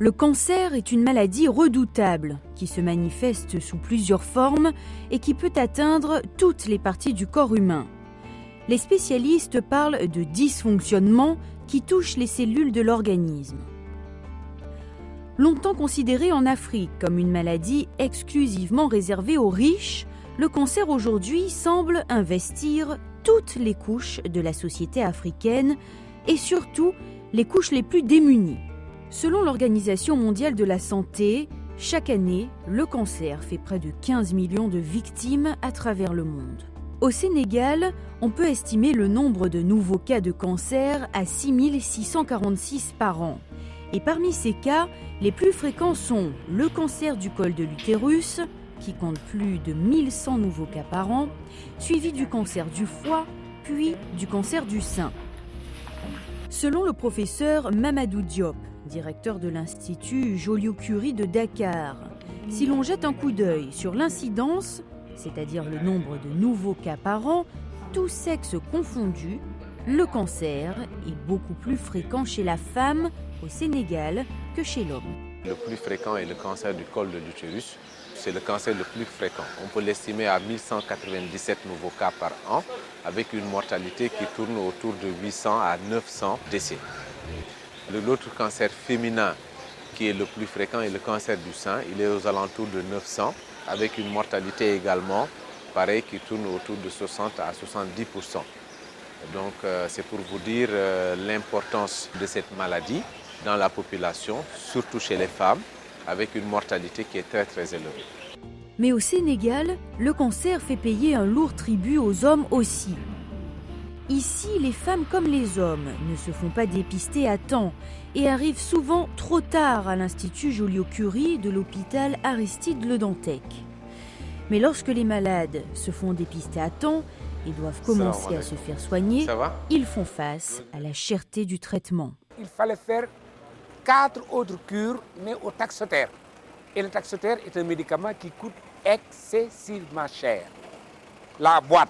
Le cancer est une maladie redoutable qui se manifeste sous plusieurs formes et qui peut atteindre toutes les parties du corps humain. Les spécialistes parlent de dysfonctionnements qui touchent les cellules de l'organisme. Longtemps considéré en Afrique comme une maladie exclusivement réservée aux riches, le cancer aujourd'hui semble investir toutes les couches de la société africaine et surtout les couches les plus démunies. Selon l'Organisation mondiale de la santé, chaque année, le cancer fait près de 15 millions de victimes à travers le monde. Au Sénégal, on peut estimer le nombre de nouveaux cas de cancer à 6 646 par an. Et parmi ces cas, les plus fréquents sont le cancer du col de l'utérus, qui compte plus de 1100 nouveaux cas par an, suivi du cancer du foie, puis du cancer du sein. Selon le professeur Mamadou Diop, directeur de l'Institut Joliot-Curie de Dakar, si l'on jette un coup d'œil sur l'incidence, c'est-à-dire le nombre de nouveaux cas par an, tous sexes confondus, le cancer est beaucoup plus fréquent chez la femme au Sénégal que chez l'homme. Le plus fréquent est le cancer du col de l'utérus. C'est le cancer le plus fréquent. On peut l'estimer à 1197 nouveaux cas par an, avec une mortalité qui tourne autour de 800 à 900 décès. L'autre cancer féminin qui est le plus fréquent est le cancer du sein. Il est aux alentours de 900, avec une mortalité également, pareil, qui tourne autour de 60 à 70%. Donc c'est pour vous dire l'importance de cette maladie dans la population, surtout chez les femmes, avec une mortalité qui est très très élevée. Mais au Sénégal, le cancer fait payer un lourd tribut aux hommes aussi. Ici, les femmes comme les hommes ne se font pas dépister à temps et arrivent souvent trop tard à l'Institut Joliot-Curie de l'hôpital Aristide Le Dantec. Mais lorsque les malades se font dépister à temps et doivent commencer à se faire soigner, ils font face à la cherté du traitement. Il fallait faire 4 autres cures, mais au taxotère. Et le taxotère est un médicament qui coûte excessivement cher. La boîte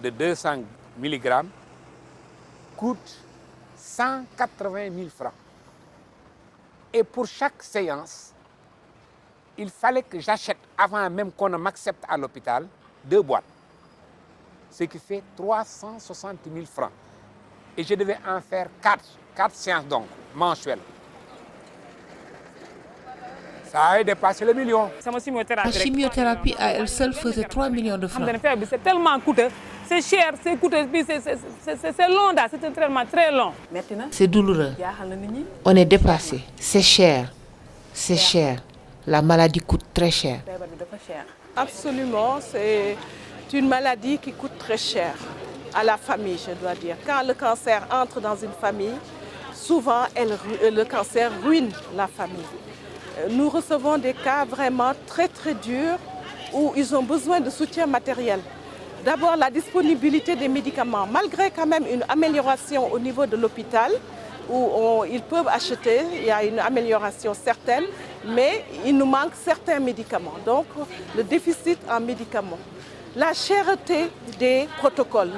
de 200 mg coûte 180 000 francs. Et pour chaque séance, il fallait que j'achète, avant même qu'on ne m'accepte à l'hôpital, 2 boîtes. Ce qui fait 360 000 francs. Et je devais en faire 4 séances donc, mensuelles. Ça a dépassé le million. La chimiothérapie à elle seule faisait 3 millions de francs. C'est tellement coûteux, c'est cher, c'est coûteux, c'est long, c'est un traitement très long. C'est douloureux. On est dépassé. C'est cher. C'est cher. La maladie coûte très cher. Absolument, c'est une maladie qui coûte très cher à la famille, je dois dire. Quand le cancer entre dans une famille, souvent le cancer ruine la famille. Nous recevons des cas vraiment très très durs où ils ont besoin de soutien matériel. D'abord la disponibilité des médicaments, malgré quand même une amélioration au niveau de l'hôpital où ils peuvent acheter, il y a une amélioration certaine, mais il nous manque certains médicaments. Donc le déficit en médicaments. La cherté des protocoles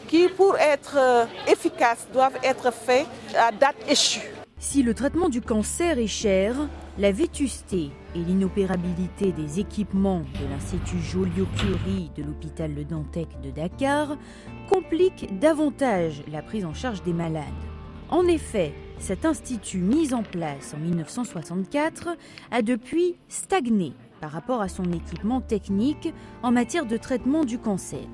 qui, pour être efficaces, doivent être faits à date échue. Si le traitement du cancer est cher, la vétusté et l'inopérabilité des équipements de l'Institut Joliot-Curie de l'hôpital Le Dantec de Dakar compliquent davantage la prise en charge des malades. En effet, cet institut mis en place en 1964 a depuis stagné par rapport à son équipement technique en matière de traitement du cancer.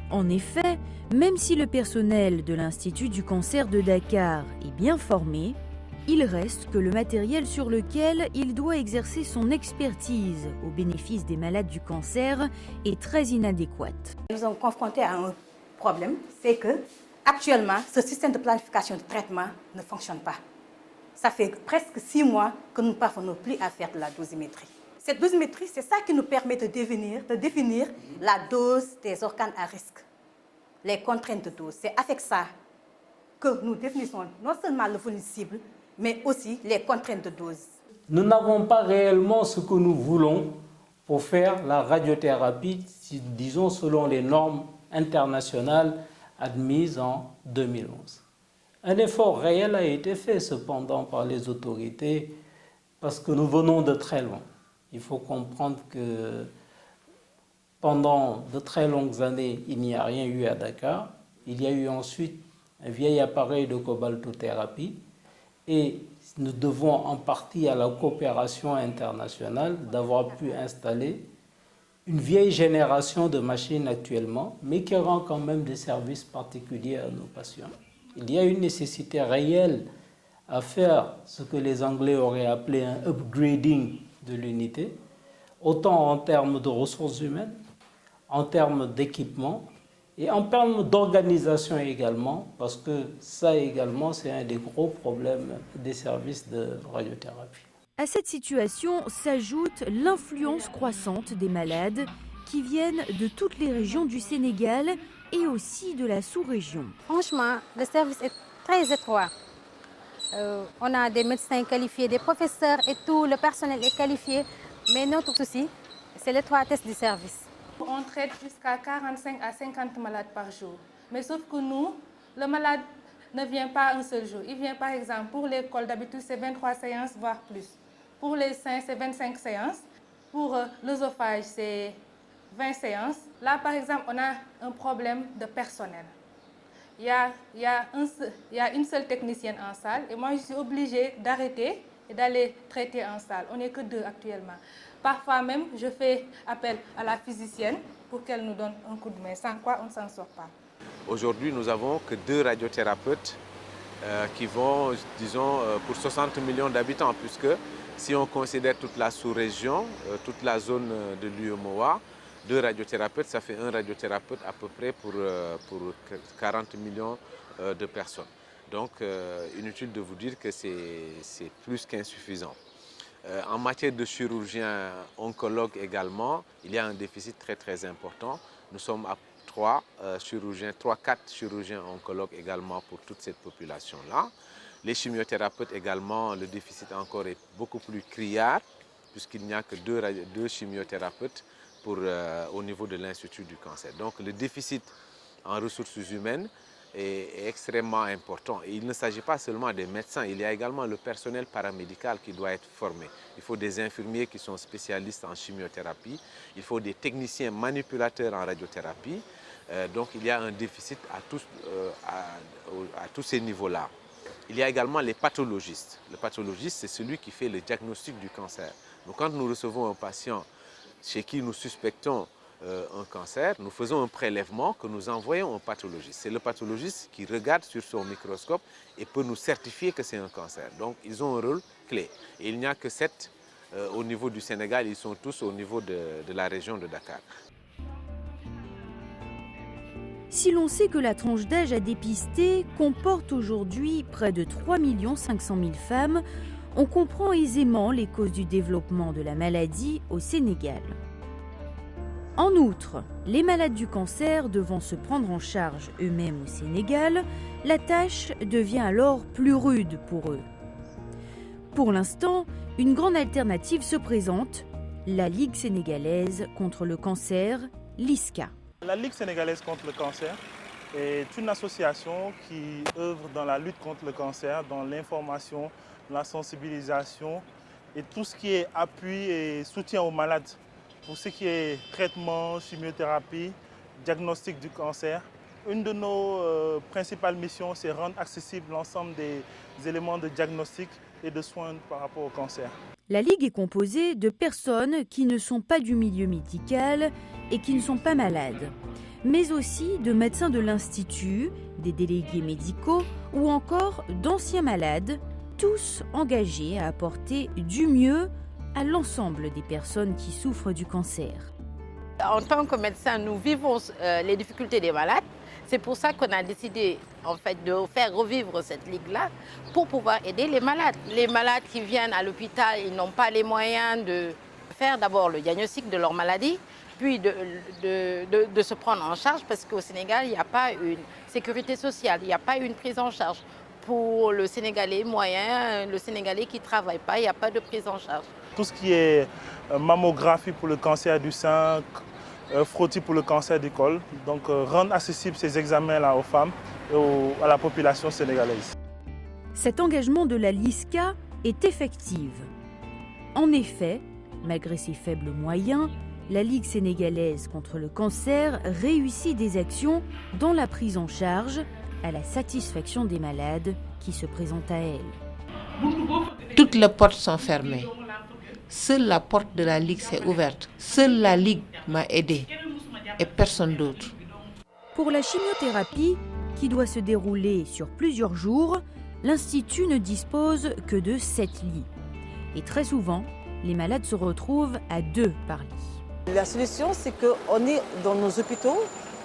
En effet, même si le personnel de l'Institut du cancer de Dakar est bien formé, il reste que le matériel sur lequel il doit exercer son expertise au bénéfice des malades du cancer est très inadéquat. Nous sommes confrontés à un problème, c'est que actuellement, ce système de planification de traitement ne fonctionne pas. Ça fait presque 6 mois que nous ne parvenons plus à faire de la dosimétrie. Cette dosimétrie, c'est ça qui nous permet de définir la dose des organes à risque, les contraintes de dose. C'est avec ça que nous définissons non seulement le volume cible, mais aussi les contraintes de dose. Nous n'avons pas réellement ce que nous voulons pour faire la radiothérapie, disons selon les normes internationales admises en 2011. Un effort réel a été fait cependant par les autorités parce que nous venons de très loin. Il faut comprendre que pendant de très longues années, il n'y a rien eu à Dakar. Il y a eu ensuite un vieil appareil de cobaltothérapie et nous devons en partie à la coopération internationale d'avoir pu installer une vieille génération de machines actuellement, mais qui rend quand même des services particuliers à nos patients. Il y a une nécessité réelle à faire ce que les Anglais auraient appelé un upgrading de l'unité, autant en termes de ressources humaines, en termes d'équipement et en termes d'organisation également, parce que ça également, c'est un des gros problèmes des services de radiothérapie. À cette situation s'ajoute l'influence croissante des malades qui viennent de toutes les régions du Sénégal et aussi de la sous-région. Franchement, le service est très étroit. On a des médecins qualifiés, des professeurs et tout, le personnel est qualifié, mais notre souci, c'est l'étroitesse du service. On traite jusqu'à 45 à 50 malades par jour. Mais sauf que nous, le malade ne vient pas un seul jour. Il vient par exemple pour les cols, d'habitude c'est 23 séances, voire plus. Pour les seins, c'est 25 séances. Pour l'œsophage, c'est 20 séances. Là, par exemple, on a un problème de personnel. Il y a une seule technicienne en salle et moi, je suis obligée d'arrêter et d'aller traiter en salle. On n'est que 2 actuellement. Parfois même, je fais appel à la physicienne pour qu'elle nous donne un coup de main, sans quoi on ne s'en sort pas. Aujourd'hui, nous n'avons que 2 radiothérapeutes qui vont, disons, pour 60 millions d'habitants, puisque si on considère toute la sous-région, toute la zone de l'UEMOA, 2 radiothérapeutes, ça fait un radiothérapeute à peu près pour 40 millions de personnes. Donc, inutile de vous dire que c'est plus qu'insuffisant. En matière de chirurgiens oncologues également, il y a un déficit très très important. Nous sommes à 4 chirurgiens oncologues également pour toute cette population-là. Les chimiothérapeutes également, le déficit encore est beaucoup plus criard, puisqu'il n'y a que 2 chimiothérapeutes au niveau de l'Institut du cancer. Donc le déficit en ressources humaines est extrêmement important. Et il ne s'agit pas seulement des médecins, il y a également le personnel paramédical qui doit être formé. Il faut des infirmiers qui sont spécialistes en chimiothérapie, il faut des techniciens manipulateurs en radiothérapie. Donc il y a un déficit à tous ces niveaux-là. Il y a également les pathologistes. Le pathologiste, c'est celui qui fait le diagnostic du cancer. Donc quand nous recevons un patient chez qui nous suspectons un cancer, nous faisons un prélèvement que nous envoyons au pathologiste. C'est le pathologiste qui regarde sur son microscope et peut nous certifier que c'est un cancer. Donc ils ont un rôle clé. Et il n'y a que 7 au niveau du Sénégal, ils sont tous au niveau de la région de Dakar. Si l'on sait que la tranche d'âge à dépister comporte aujourd'hui près de 3 500 000 femmes, on comprend aisément les causes du développement de la maladie au Sénégal. En outre, les malades du cancer devant se prendre en charge eux-mêmes au Sénégal, la tâche devient alors plus rude pour eux. Pour l'instant, une grande alternative se présente, la Ligue sénégalaise contre le cancer, LISCA. La Ligue sénégalaise contre le cancer est une association qui œuvre dans la lutte contre le cancer, dans l'information, la sensibilisation et tout ce qui est appui et soutien aux malades. Pour ce qui est traitement, chimiothérapie, diagnostic du cancer, une de nos principales missions, c'est rendre accessible l'ensemble des éléments de diagnostic et de soins par rapport au cancer. La Ligue est composée de personnes qui ne sont pas du milieu médical et qui ne sont pas malades, mais aussi de médecins de l'Institut, des délégués médicaux ou encore d'anciens malades, tous engagés à apporter du mieux à l'ensemble des personnes qui souffrent du cancer. En tant que médecin, nous vivons les difficultés des malades. C'est pour ça qu'on a décidé en fait, de faire revivre cette ligue-là pour pouvoir aider les malades. Les malades qui viennent à l'hôpital, ils n'ont pas les moyens de faire d'abord le diagnostic de leur maladie, puis de se prendre en charge parce qu'au Sénégal, il n'y a pas une sécurité sociale, il n'y a pas une prise en charge. Pour le Sénégalais moyen, le Sénégalais qui ne travaille pas, il n'y a pas de prise en charge. Tout ce qui est mammographie pour le cancer du sein, frottis pour le cancer du col, donc rendre accessibles ces examens-là aux femmes et à la population sénégalaise. Cet engagement de la LISCA est effectif. En effet, malgré ses faibles moyens, la Ligue sénégalaise contre le cancer réussit des actions dans la prise en charge à la satisfaction des malades qui se présentent à elle. Toutes les portes sont fermées. Seule la porte de la Ligue s'est ouverte. Seule la Ligue m'a aidé et personne d'autre. Pour la chimiothérapie, qui doit se dérouler sur plusieurs jours, l'Institut ne dispose que de 7 lits. Et très souvent, les malades se retrouvent à 2 par lit. La solution, c'est qu'on ait dans nos hôpitaux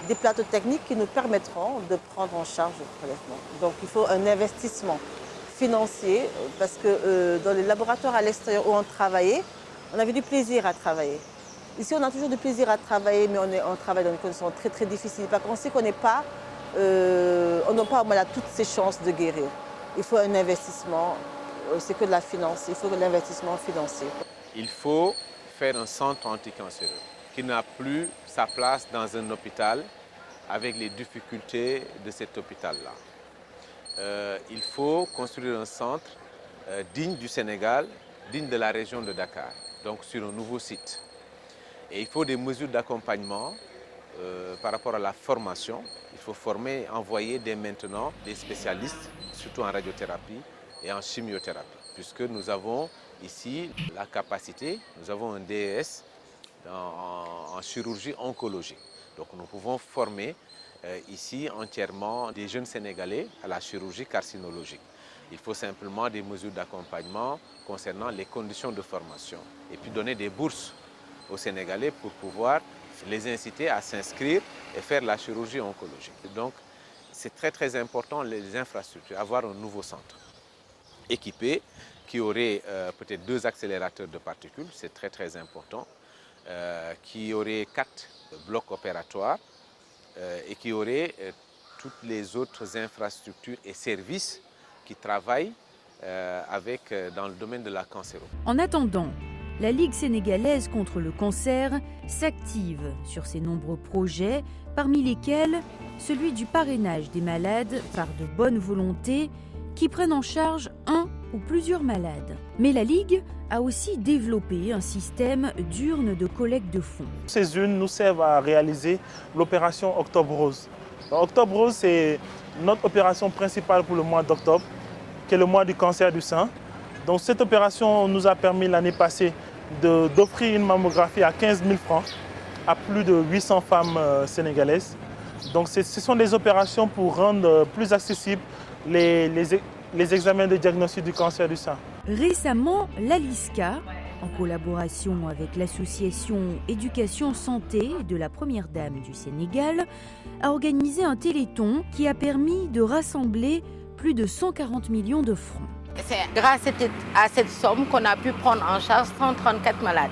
des plateaux techniques qui nous permettront de prendre en charge le prélèvement. Donc il faut un investissement financier parce que dans les laboratoires à l'extérieur où on travaillait, on avait du plaisir à travailler. Ici, on a toujours du plaisir à travailler, mais on travaille dans des conditions très très difficiles. Parce qu'on sait qu'on n'a pas aux malades toutes ces chances de guérir. Il faut un investissement, c'est que de la finance, il faut de l'investissement financier. Il faut faire un centre anticancéreux qui n'a plus sa place dans un hôpital avec les difficultés de cet hôpital-là. Il faut construire un centre digne du Sénégal, digne de la région de Dakar, donc sur un nouveau site. Et il faut des mesures d'accompagnement par rapport à la formation. Il faut former, envoyer dès maintenant des spécialistes, surtout en radiothérapie et en chimiothérapie, puisque nous avons ici la capacité, nous avons un DES en chirurgie oncologique. Donc nous pouvons former ici entièrement des jeunes Sénégalais à la chirurgie carcinologique. Il faut simplement des mesures d'accompagnement concernant les conditions de formation et puis donner des bourses aux Sénégalais pour pouvoir les inciter à s'inscrire et faire la chirurgie oncologique. Donc c'est très très important les infrastructures, avoir un nouveau centre équipé qui aurait peut-être 2 accélérateurs de particules, c'est très très important, qui aurait 4 blocs opératoires et qui aurait toutes les autres infrastructures et services qui travaillent dans le domaine de la cancérologie. En attendant, la Ligue sénégalaise contre le cancer s'active sur ses nombreux projets, parmi lesquels celui du parrainage des malades par de bonne volonté qui prennent en charge un ou plusieurs malades. Mais la Ligue a aussi développé un système d'urnes de collecte de fonds. Ces urnes nous servent à réaliser l'opération Octobre Rose. Octobre Rose, c'est notre opération principale pour le mois d'octobre, qui est le mois du cancer du sein. Donc cette opération nous a permis l'année passée d'offrir une mammographie à 15 000 francs à plus de 800 femmes sénégalaises. Donc ce sont des opérations pour rendre plus accessibles les examens de diagnostic du cancer du sein. Récemment, l'ALISCA, en collaboration avec l'association Éducation Santé de la Première Dame du Sénégal, a organisé un téléthon qui a permis de rassembler plus de 140 millions de francs. C'est grâce à cette somme qu'on a pu prendre en charge 134 malades,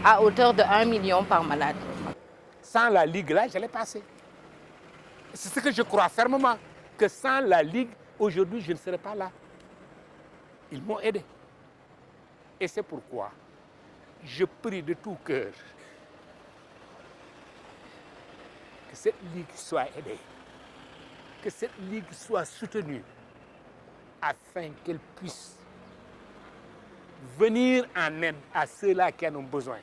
à hauteur de 1 million par malade. Sans la Ligue, là, je l'ai passé. C'est ce que je crois fermement, que sans la Ligue, aujourd'hui, je ne serais pas là. Ils m'ont aidé. Et c'est pourquoi je prie de tout cœur que cette Ligue soit aidée, que cette Ligue soit soutenue, afin qu'elle puisse venir en aide à ceux-là qui en ont besoin.